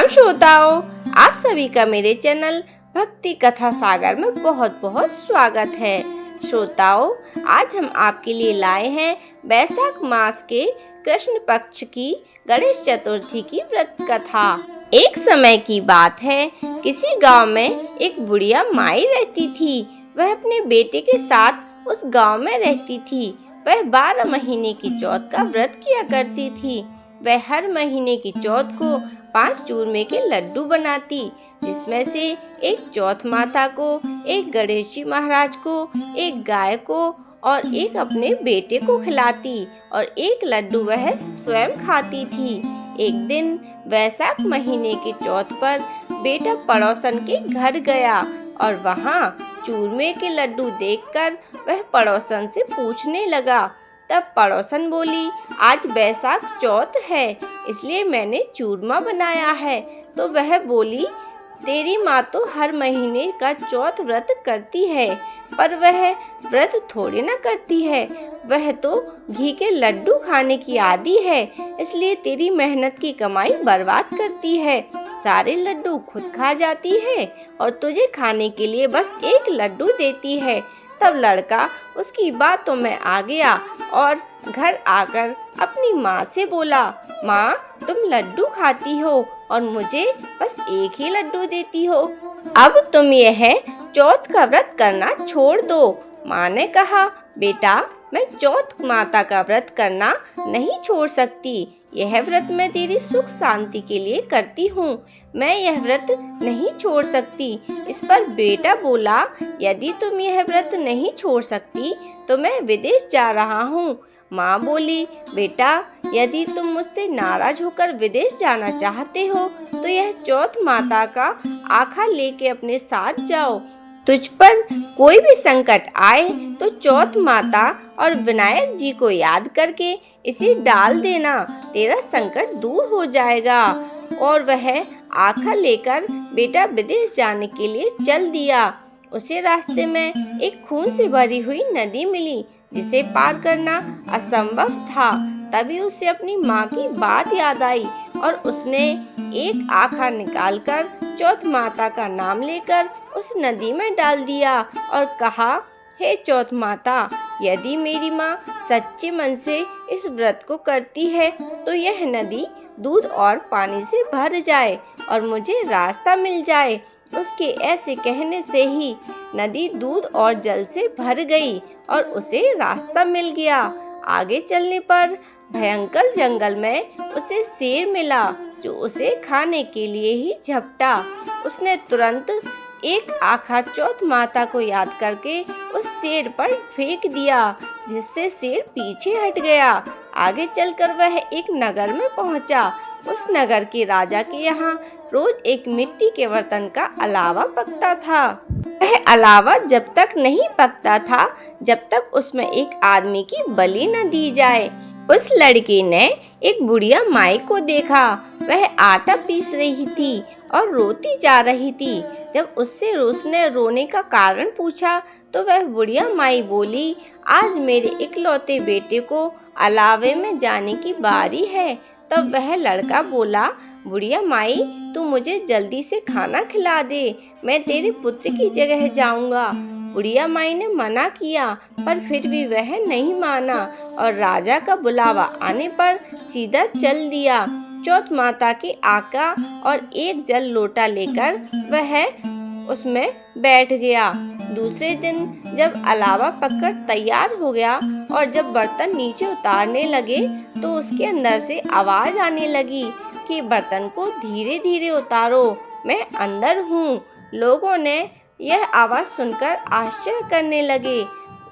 प्रणाम श्रोताओं, आप सभी का मेरे चैनल भक्ति कथा सागर में बहुत बहुत स्वागत है। श्रोताओं, आज हम आपके लिए लाए हैं वैशाख मास के कृष्ण पक्ष की गणेश चतुर्थी की व्रत कथा। एक समय की बात है, किसी गांव में एक बुढ़िया माई रहती थी। वह अपने बेटे के साथ उस गांव में रहती थी। वह 12 महीने की चौथ का व्रत किया करती थी। वह हर महीने की चौथ को 5 चूरमे के लड्डू बनाती, जिसमें से एक चौथ माता को, एक गणेश जी महाराज को, एक गाय को और एक अपने बेटे को खिलाती और एक लड्डू वह स्वयं खाती थी। एक दिन वैशाख महीने की चौथ पर बेटा पड़ोसन के घर गया और वहाँ चूरमे के लड्डू देखकर वह पड़ोसन से पूछने लगा। तब पड़ोसन बोली, आज वैशाख चौथ है, इसलिए मैंने चूरमा बनाया है। तो वह बोली, तेरी माँ तो हर महीने का चौथ व्रत करती है, पर वह व्रत थोड़ी ना करती है। वह तो घी के लड्डू खाने की आदी है, इसलिए तेरी मेहनत की कमाई बर्बाद करती है। सारे लड्डू खुद खा जाती है और तुझे खाने के लिए बस एक लड्डू देती है। तब लड़का उसकी बातों में आ गया और घर आकर अपनी माँ से बोला, माँ, तुम लड्डू खाती हो और मुझे बस एक ही लड्डू देती हो। अब तुम यह चौथ का व्रत करना छोड़ दो। माँ ने कहा, बेटा, मैं चौथ माता का व्रत करना नहीं छोड़ सकती। यह व्रत मैं तेरी सुख शांति के लिए करती हूँ। मैं यह व्रत नहीं छोड़ सकती। इस पर बेटा बोला, यदि तुम यह व्रत नहीं छोड़ सकती तो मैं विदेश जा रहा हूँ। माँ बोली, बेटा, यदि तुम मुझसे नाराज होकर विदेश जाना चाहते हो तो यह चौथ माता का आखा लेके अपने साथ जाओ। तुझ पर कोई भी संकट आए तो चौथ माता और विनायक जी को याद करके इसे डाल देना, तेरा संकट दूर हो जाएगा। और वह आखा लेकर बेटा विदेश जाने के लिए चल दिया। उसे रास्ते में एक खून से भरी हुई नदी मिली, जिसे पार करना असंभव था। तभी उसे अपनी माँ की बात याद आई और उसने एक आखा निकालकर चौथ माता का नाम लेकर उस नदी में डाल दिया और कहा, हे चौथ माता, यदि मेरी माँ सच्चे मन से इस व्रत को करती है तो यह नदी दूध और पानी से भर जाए और मुझे रास्ता मिल जाए। उसके ऐसे कहने से ही नदी दूध और जल से भर गई और उसे रास्ता मिल गया। आगे चलने पर भयंकर जंगल में उसे शेर मिला, जो उसे खाने के लिए ही झपटा। उसने तुरंत एक आखा चौथ माता को याद करके उस शेर पर फेंक दिया, जिससे शेर पीछे हट गया। आगे चलकर वह एक नगर में पहुंचा। उस नगर के राजा के यहाँ रोज एक मिट्टी के बर्तन का अलावा पकता था। वह अलावा जब तक नहीं पकता था जब तक उसमें एक आदमी की बलि न दी जाए। उस लड़के ने एक बुढ़िया माई को देखा। वह आटा पीस रही थी और रोती जा रही थी। जब उससे उसने रोने का कारण पूछा तो वह बुढ़िया माई बोली, आज मेरे इकलौते बेटे को अलावे में जाने की बारी है। तब वह लड़का बोला, बुढ़िया माई, तू मुझे जल्दी से खाना खिला दे, मैं तेरे पुत्र की जगह जाऊंगा। बुढ़िया माई ने मना किया, पर फिर भी वह नहीं माना और राजा का बुलावा आने पर सीधा चल दिया। चौथ माता के आका और एक जल लोटा लेकर वह उसमें बैठ गया। दूसरे दिन जब अलावा पककर तैयार हो गया और जब बर्तन नीचे उतारने लगे तो उसके अंदर से आवाज आने लगी कि बर्तन को धीरे धीरे उतारो, मैं अंदर हूँ। लोगों ने यह आवाज सुनकर आश्चर्य करने लगे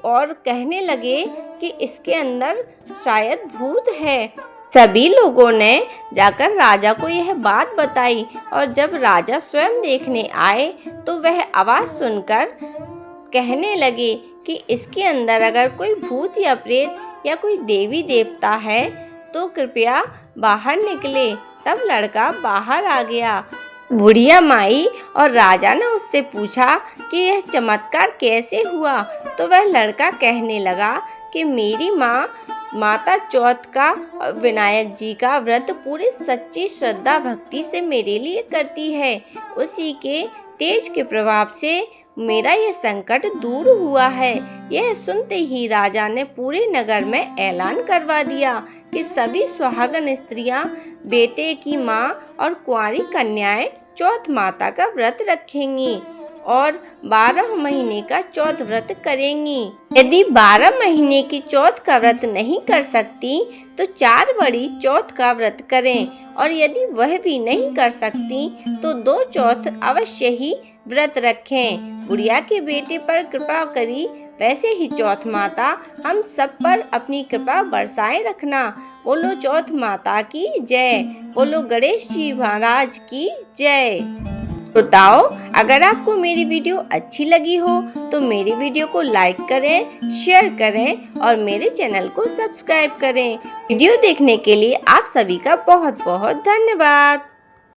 और कहने लगे कि इसके अंदर शायद भूत है। सभी लोगों ने जाकर राजा को यह बात बताई और जब राजा स्वयं देखने आए तो वह आवाज सुनकर कहने लगे कि इसके अंदर अगर कोई भूत या प्रेत या कोई देवी देवता है तो कृपया बाहर निकले। तब लड़का बाहर आ गया। बुढ़िया माई और राजा ने उससे पूछा कि यह चमत्कार कैसे हुआ। तो वह लड़का कहने लगा कि मेरी माँ माता चौथ का और विनायक जी का व्रत पूरे सच्ची श्रद्धा भक्ति से मेरे लिए करती है। उसी के तेज के प्रभाव से मेरा यह संकट दूर हुआ है। यह सुनते ही राजा ने पूरे नगर में ऐलान करवा दिया कि सभी सुहागन स्त्रियां, बेटे की माँ और कुंवारी कन्याएं चौथ माता का व्रत रखेंगी और 12 महीने का चौथ व्रत करेंगी। यदि 12 महीने की चौथ का व्रत नहीं कर सकती तो 4 बड़ी चौथ का व्रत करें, और यदि वह भी नहीं कर सकती तो 2 चौथ अवश्य ही व्रत रखें। गुड़िया के बेटे पर कृपा करी, वैसे ही चौथ माता हम सब पर अपनी कृपा बरसाए रखना। बोलो चौथ माता की जय, बोलो गणेश जी महाराज की जय। श्रोताओं, अगर आपको मेरी वीडियो अच्छी लगी हो तो मेरी वीडियो को लाइक करें, शेयर करें और मेरे चैनल को सब्सक्राइब करें। वीडियो देखने के लिए आप सभी का बहुत बहुत धन्यवाद।